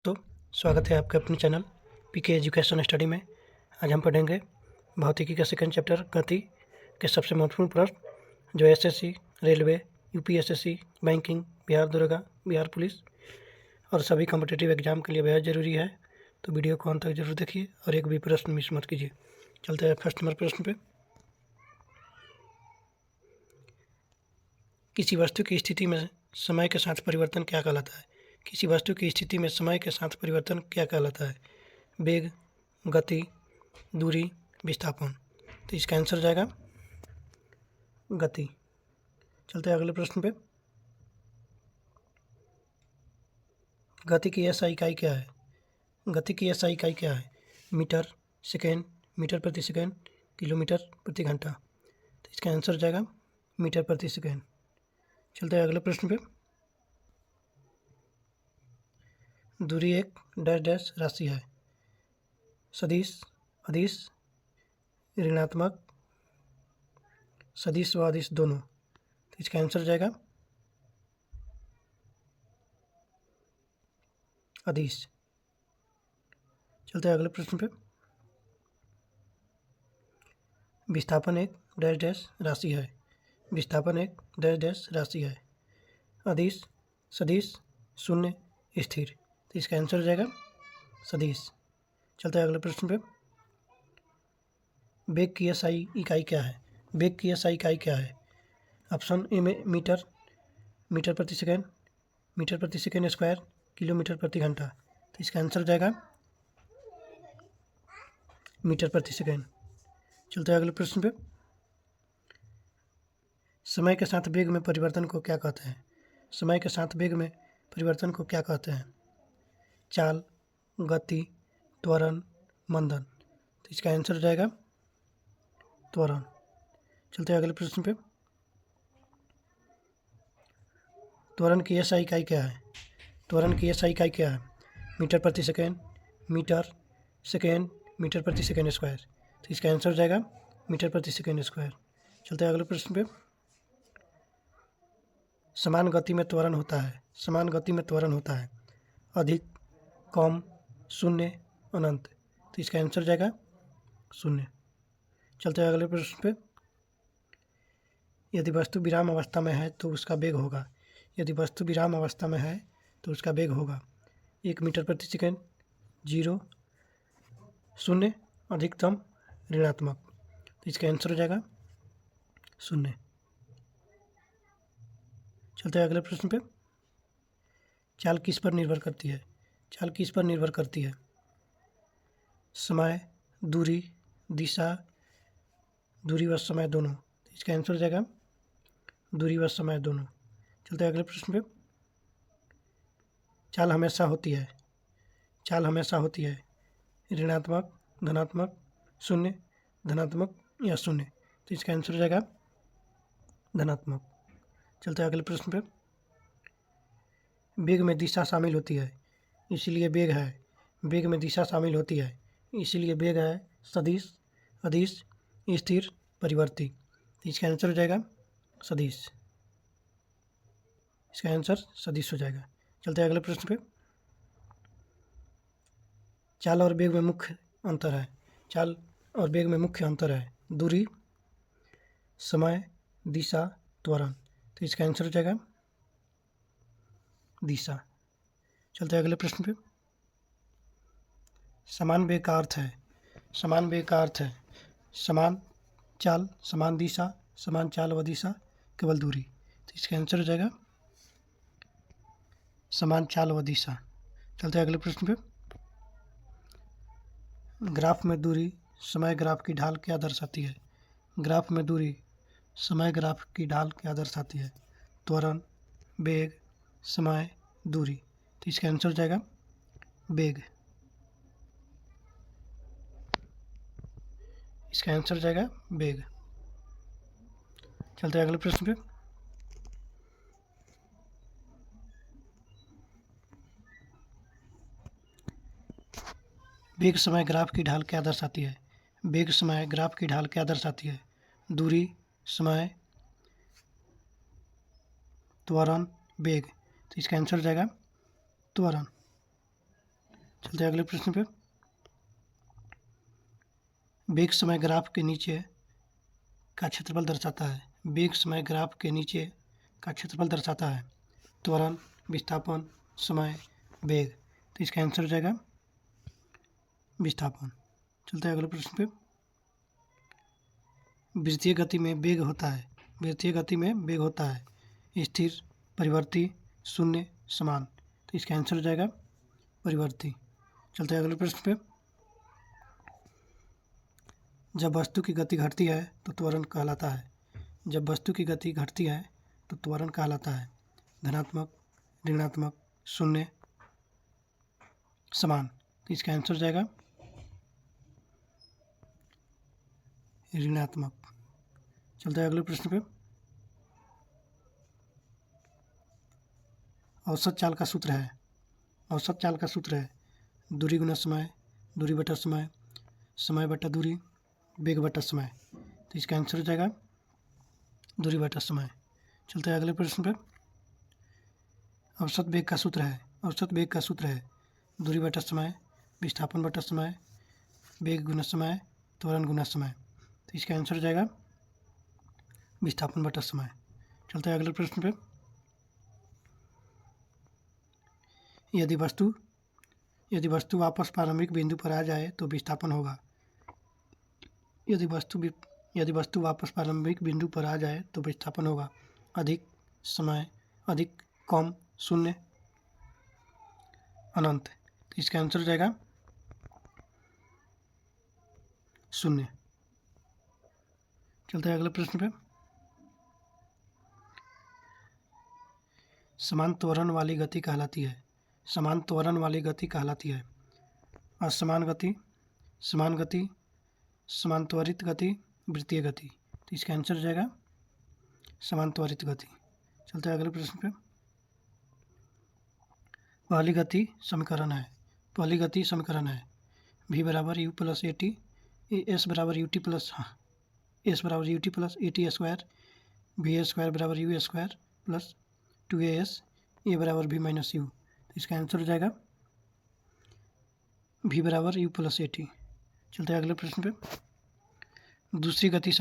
तो स्वागत है आपके अपने चैनल पीके एजुकेशन स्टडी में। आज हम पढ़ेंगे भौतिकी का सेकंड चैप्टर गति के सबसे महत्वपूर्ण प्रश्न जो SSC, railway, UPSSC, banking, Bihar दरोगा, बिहार पुलिस और सभी कॉम्पिटिटिव एग्जाम के लिए बेहद ज़रूरी है। तो वीडियो को अंत तक जरूर देखिए और एक भी प्रश्न मिस मत कीजिए। चलते हैं फर्स्ट नंबर प्रश्न पे। किसी वस्तु की स्थिति में समय के साथ परिवर्तन क्या कहलाता है? किसी वस्तु की स्थिति में समय के साथ परिवर्तन क्या कहलाता है? वेग, गति, दूरी, विस्थापन। तो इसका आंसर हो जाएगा गति। चलते हैं अगले प्रश्न पे। गति की एसआई इकाई क्या है? गति की एसआई इकाई क्या है? मीटर, सेकेंड, मीटर प्रति सेकेंड, किलोमीटर प्रति घंटा। तो इसका आंसर हो जाएगा मीटर प्रति सेकेंड। चलते हैं अगले प्रश्न पे। दूरी एक डैश डैश राशि है। सदिश, अदिश, ऋणात्मक, सदिश व अदिश दोनों। तो इसका आंसर हो जाएगा अदिश। चलते हैं अगले प्रश्न पे। विस्थापन एक डैश डैश राशि है। विस्थापन एक डैश डैश राशि है। अदिश, सदिश, शून्य, स्थिर। तो इसका आंसर हो जाएगा सदिश। चलते हैं अगले प्रश्न पे। वेग की एसआई इकाई क्या है? वेग की एसआई इकाई क्या है? ऑप्शन ए में मीटर, मीटर प्रति सेकेंड, मीटर प्रति सेकेंड स्क्वायर, किलोमीटर प्रति घंटा। तो इसका आंसर हो जाएगा मीटर प्रति सेकेंड। चलते हैं अगले प्रश्न पे। समय के साथ वेग में परिवर्तन को क्या कहते हैं? समय के साथ वेग में परिवर्तन को क्या कहते हैं? चाल, गति, त्वरण, मंदन। तो इसका आंसर हो जाएगा त्वरण। चलते हैं अगले प्रश्न पे। त्वरण की एसआई इकाई क्या है? त्वरण की एसआई इकाई क्या है? मीटर प्रति सेकेंड, मीटर सेकेंड, मीटर प्रति सेकेंड स्क्वायर। तो इसका आंसर हो जाएगा मीटर प्रति सेकेंड स्क्वायर। चलते हैं अगले प्रश्न पे। समान गति में त्वरण होता है। समान गति में त्वरण होता है अधिक, कम, शून्य, अनंत। तो इसका आंसर हो जाएगा शून्य। चलते हैं अगले प्रश्न पे। यदि वस्तु विराम अवस्था में है तो उसका वेग होगा। यदि वस्तु विराम अवस्था में है तो उसका वेग होगा 1 मीटर प्रति सेकेंड, 0, शून्य, अधिकतम, ऋणात्मक। तो इसका आंसर हो जाएगा शून्य। चलते हैं अगले प्रश्न पे। चाल किस पर निर्भर करती है? चाल किस पर निर्भर करती है? समय, दूरी, दिशा, दूरी व समय दोनों। तो इसका आंसर हो जाएगा दूरी व समय दोनों। चलते हैं अगले प्रश्न पे। चाल हमेशा होती है। चाल हमेशा होती है ऋणात्मक, धनात्मक, शून्य, धनात्मक या शून्य। तो इसका आंसर हो जाएगा धनात्मक। चलते हैं अगले प्रश्न पे। वेग में दिशा शामिल होती है इसलिए वेग है। वेग में दिशा शामिल होती है इसलिए वेग है सदिश, अदिश, स्थिर, परिवर्ती। तो इसका आंसर हो जाएगा सदिश। इसका आंसर सदिश हो जाएगा। चलते हैं अगले प्रश्न पे। चाल और वेग में मुख्य अंतर है। चाल और वेग में मुख्य अंतर है दूरी, समय, दिशा, त्वरण। तो इसका आंसर हो जाएगा दिशा। चलते हैं अगले प्रश्न पे। समान वेग का अर्थ है। समान वेग का अर्थ है समान चाल, समान दिशा, समान चाल व दिशा, केवल दूरी। तो इसका आंसर हो जाएगा समान चाल व दिशा। चलते हैं अगले प्रश्न पे। ग्राफ में दूरी समय ग्राफ की ढाल क्या दर्शाती है? ग्राफ में दूरी समय ग्राफ की ढाल क्या दर्शाती है? त्वरण, वेग, समय, दूरी। तो इसका आंसर हो जाएगा वेग। इसका आंसर हो जाएगा वेग। चलते हैं अगले प्रश्न पे। वेग समय ग्राफ की ढाल क्या दर्शाती है? वेग समय ग्राफ की ढाल क्या दर्शाती है? दूरी, समय, त्वरण, वेग। तो इसका आंसर हो जाएगा त्वरण। चलते हैं अगले प्रश्न पे। वेग समय ग्राफ के नीचे का क्षेत्रफल दर्शाता है। वेग समय ग्राफ के नीचे का क्षेत्रफल दर्शाता है। त्वरण, विस्थापन, समय, वेग। तो इसका आंसर हो जाएगा विस्थापन। चलते हैं अगले प्रश्न पे। वृत्तीय गति में वेग होता है। वृत्तीय गति में वेग होता है स्थिर, परिवर्ती, शून्य, समान। तो इसका आंसर हो जाएगा परिवर्ती। चलते हैं अगले प्रश्न पे। जब वस्तु की गति घटती है तो त्वरण कहलाता है। जब वस्तु की गति घटती है तो त्वरण कहलाता है धनात्मक, ऋणात्मक, शून्य, समान। तो इसका आंसर हो जाएगा ऋणात्मक। चलते हैं अगले प्रश्न पे। औसत चाल का सूत्र है। औसत चाल का सूत्र है दूरी गुना समय, दूरी बटा समय, समय बटा दूरी, वेग बटा समय। तो इसका आंसर हो जाएगा दूरी बटा समय। चलते हैं अगले प्रश्न पे। औसत वेग का सूत्र है। औसत वेग का सूत्र है दूरी बटा समय, विस्थापन बटा समय, वेग गुना समय, त्वरण गुना समय। तो इसका आंसर हो जाएगा विस्थापन बटा समय। चलते हैं अगले प्रश्न पे। यदि वस्तु वापस प्रारंभिक बिंदु पर आ जाए तो विस्थापन होगा। यदि वस्तु वापस प्रारंभिक बिंदु पर आ जाए तो विस्थापन होगा अधिक, समय, अधिक, कम, शून्य, अनंत। तो इसका आंसर हो जाएगा शून्य। चलते हैं अगले प्रश्न पे। समान त्वरण वाली गति कहलाती है। समान त्वरण वाली गति कहलाती है असमान गति, समान गति, समान त्वरित गति, वृत्तीय गति। तो इसका आंसर हो जाएगा समान त्वरित गति। चलते हैं अगले प्रश्न पे। पहली गति समीकरण है। पहली गति समीकरण है v बराबर u plus a t, s बराबर u t plus a t square, v square बराबर u square plus 2as, a बराबर v माइनस यू। तो इसका आंसर हो जाएगा v बराबर यू प्लस ए टी। चलते हैं अगले प्रश्न पे। दूसरी गति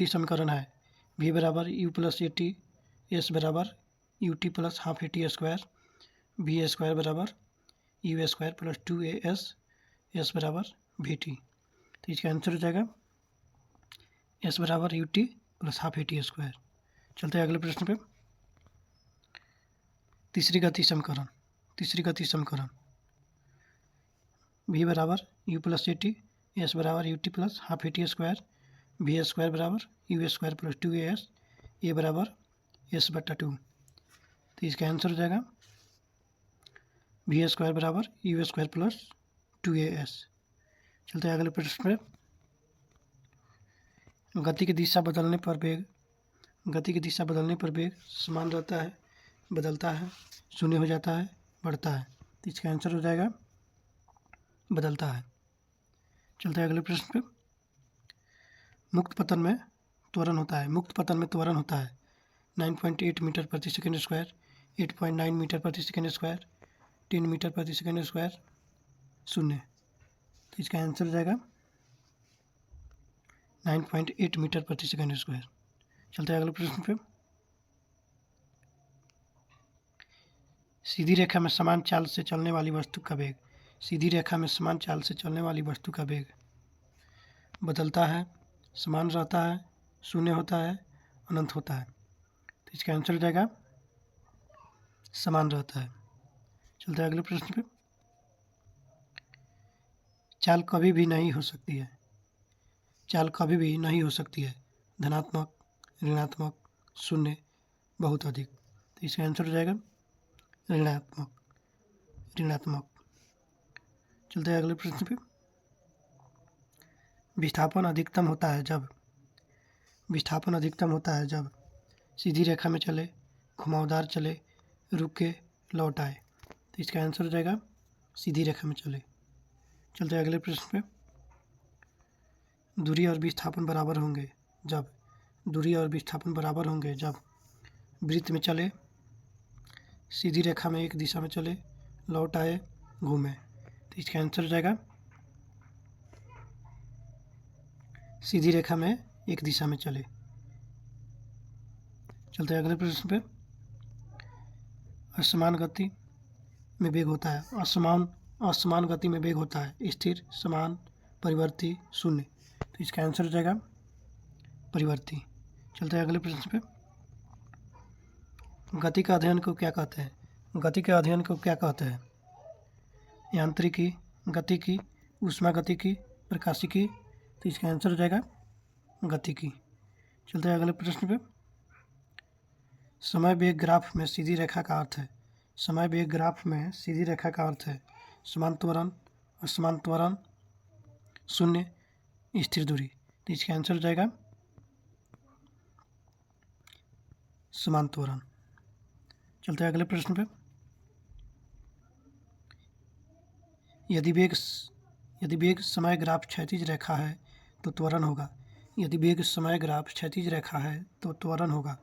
समीकरण है v बराबर u plus a t, s बराबर u t plus half a t square, v square बराबर u square plus 2as, s बराबर वी टी। तो इसका आंसर हो जाएगा एस बराबर u t plus half a t square. चलते हैं अगले प्रश्न पे। तीसरी गति समीकरण v बराबर u plus a t, s बराबर u t plus half a t square, v square बराबर u square plus 2as, a बराबर एस बटा 2। तो इसका आंसर हो जाएगा वी स्क्वायर बराबर यू स्क्वायर प्लस 2as। चलते हैं अगले प्रश्न पे। गति की दिशा बदलने पर वेग समान रहता है, बदलता है, शून्य हो जाता है, बढ़ता है। तो इसका आंसर हो जाएगा बदलता है। चलते हैं अगले प्रश्न पे। मुक्त पतन में त्वरण होता है 9.8 मीटर प्रति सेकंड स्क्वायर, 8.9 मीटर प्रति सेकंड स्क्वायर, 10 मीटर प्रति सेकंड स्क्वायर, शून्य। तो इसका आंसर हो जाएगा 9.8 मीटर प्रति सेकंड स्क्वायर। चलते हैं अगले प्रश्न पे। सीधी रेखा में समान चाल से चलने वाली वस्तु का वेग बदलता है, समान रहता है, शून्य होता है, अनंत होता है। तो इसका आंसर हो जाएगा समान रहता है। चलते हैं अगले प्रश्न पे। चाल कभी भी नहीं हो सकती है धनात्मक, ऋणात्मक, शून्य, बहुत अधिक। तो इसका आंसर हो जाएगा ऋणात्मक। चलते हैं अगले प्रश्न पे। विस्थापन अधिकतम होता है जब सीधी रेखा में चले, घुमावदार चले, रुके, लौट आए। तो इसका आंसर हो जाएगा सीधी रेखा में चले। चलते हैं अगले प्रश्न पे। दूरी और विस्थापन बराबर होंगे जब वृत्त में चले, सीधी रेखा में एक दिशा में चले, लौट आए, घूमे। तो इसका आंसर हो जाएगा सीधी रेखा में एक दिशा में चले। चलते हैं अगले प्रश्न पे। असमान गति में वेग होता है, असमान गति में वेग होता है, स्थिर, समान, परिवर्ती, शून्य। तो इसका आंसर हो जाएगा परिवर्ती। चलते हैं अगले प्रश्न पे। गति का अध्ययन को क्या कहते हैं? गति के अध्ययन को क्या कहते हैं? यांत्रिकी, गतिकी, ऊष्मागतिकी, प्रकाशिकी। तो इसका आंसर हो जाएगा गतिकी। चलते हैं अगले प्रश्न पे। समय वेग ग्राफ में सीधी रेखा का अर्थ है। समय वेग ग्राफ में सीधी रेखा का अर्थ है समान त्वरण, असमान त्वरण, शून्य, स्थिर दूरी। तो इसका आंसर हो जाएगा समान त्वरण। चलते हैं अगले प्रश्न पे। यदि वेग समय ग्राफ क्षैतिज रेखा है तो त्वरण होगा। यदि वेग समय ग्राफ क्षैतिज रेखा है तो त्वरण होगा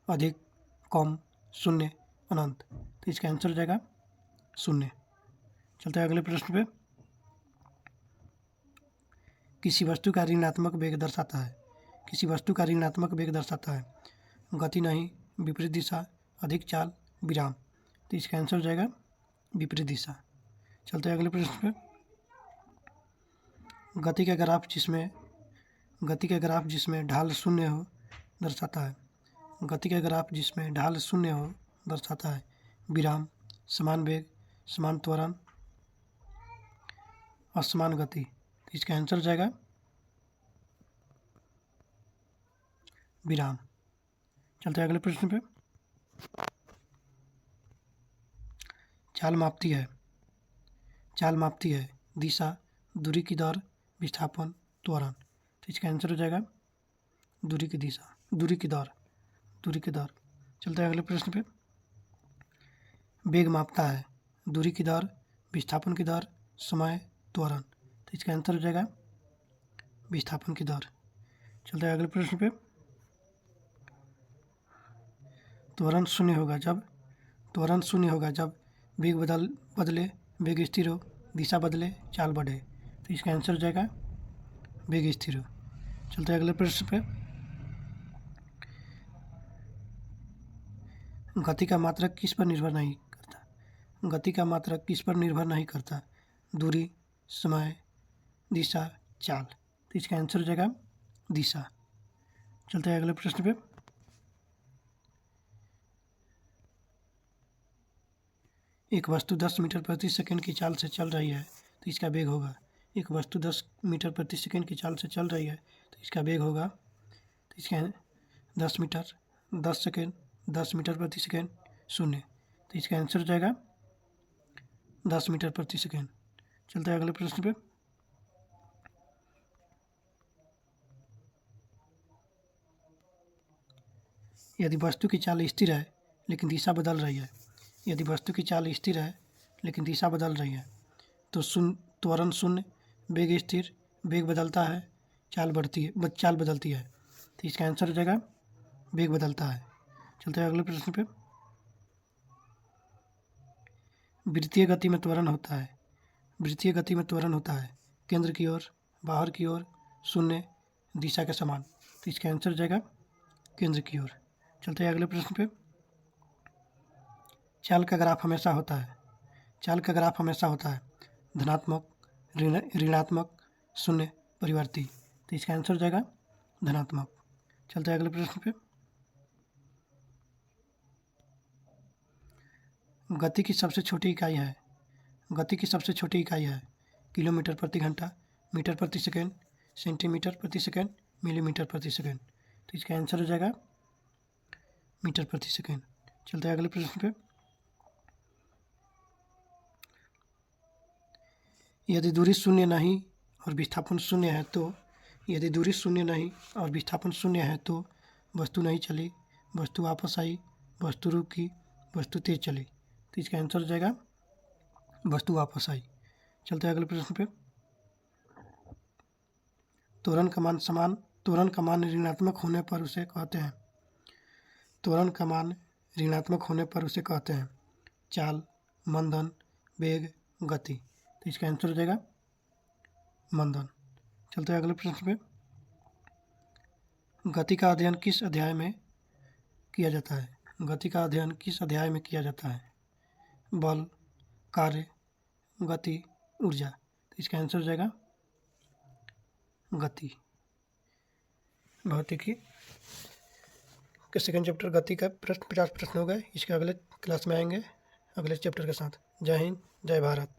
अधिक, कम, शून्य, अनंत। तो इसका आंसर हो जाएगा शून्य। चलते हैं अगले प्रश्न पे। किसी वस्तु का ऋणात्मक वेग दर्शाता है। किसी वस्तु का ऋणात्मक वेग दर्शाता है गति नहीं, विपरीत दिशा, अधिक चाल, विराम। तो इसका आंसर हो जाएगा विपरीत दिशा। चलते हैं अगले प्रश्न पे। गति का ग्राफ जिसमें ढाल शून्य हो दर्शाता है। गति का ग्राफ जिसमें ढाल शून्य हो दर्शाता है विराम, समान वेग, समान त्वरण, असमान गति। तो इसका आंसर हो जाएगा विराम। चलते हैं अगले प्रश्न पे। चाल मापती है दिशा, दूरी की दर, विस्थापन, त्वरण। तो इसका आंसर हो जाएगा दूरी की दर। चलते हैं अगले प्रश्न पे। वेग मापता है दूरी की दर, विस्थापन की दर, समय, त्वरण। तो इसका आंसर हो जाएगा विस्थापन की दर। चलते हैं अगले प्रश्न पे। त्वरण शून्य होगा जब वेग बदले, वेग स्थिर हो, दिशा बदले, चाल बढ़े। तो इसका आंसर हो जाएगा वेग स्थिर हो। चलते हैं अगले प्रश्न पे। गति का मात्रक किस पर निर्भर नहीं करता? दूरी, समय, दिशा, चाल। तो इसका आंसर हो जाएगा दिशा। चलते हैं अगले प्रश्न पे। एक वस्तु 10 मीटर प्रति सेकंड की चाल से चल रही है तो इसका वेग होगा। एक वस्तु 10 मीटर प्रति सेकंड की चाल से चल रही है तो इसका वेग होगा। तो इसका 10 मीटर, 10 सेकंड, 10 मीटर प्रति सेकंड, शून्य। तो इसका आंसर हो जाएगा 10 मीटर प्रति सेकंड। चलते हैं अगले प्रश्न पे। यदि वस्तु की चाल स्थिर है लेकिन दिशा बदल रही है, तो त्वरण शून्य, वेग स्थिर, वेग बदलता है, चाल बदलती है। तो इसका आंसर हो जाएगा वेग बदलता है। चलते हैं अगले प्रश्न पे। वृत्तीय गति में त्वरण होता है केंद्र की ओर, बाहर की ओर, शून्य, दिशा के समान। तो इसका आंसर हो जाएगा केंद्र की ओर। चलते हैं अगले प्रश्न पे। चाल का ग्राफ हमेशा होता है धनात्मक, ऋणात्मक, शून्य, परिवर्ती। तो इसका आंसर हो जाएगा धनात्मक। चलते हैं अगले प्रश्न पे। गति की सबसे छोटी इकाई है किलोमीटर प्रति घंटा, मीटर प्रति सेकंड, सेंटीमीटर प्रति सेकंड, मिलीमीटर प्रति सेकंड। तो इसका आंसर हो जाएगा मीटर प्रति सेकंड। चलते हैं अगले प्रश्न पे। यदि दूरी शून्य नहीं और विस्थापन शून्य है तो वस्तु नहीं चली, वस्तु वापस आई, वस्तु रुकी, वस्तु तेज चली। तो इसका आंसर हो जाएगा वस्तु वापस आई। चलते हैं अगले प्रश्न पे। त्वरण का मान ऋणात्मक होने पर उसे कहते हैं चाल, मंदन, वेग, गति। तो इसका आंसर हो जाएगा मंदन। चलते हैं अगले प्रश्न पे। गति का अध्ययन किस अध्याय में किया जाता है? गति का अध्ययन किस अध्याय में किया जाता है? बल, कार्य, गति, ऊर्जा। तो इसका आंसर हो जाएगा गति। भौतिकी के सेकंड चैप्टर गति का 50 प्रश्न हो गए। इसके अगले क्लास में आएंगे अगले चैप्टर के साथ। जय हिंद, जय भारत।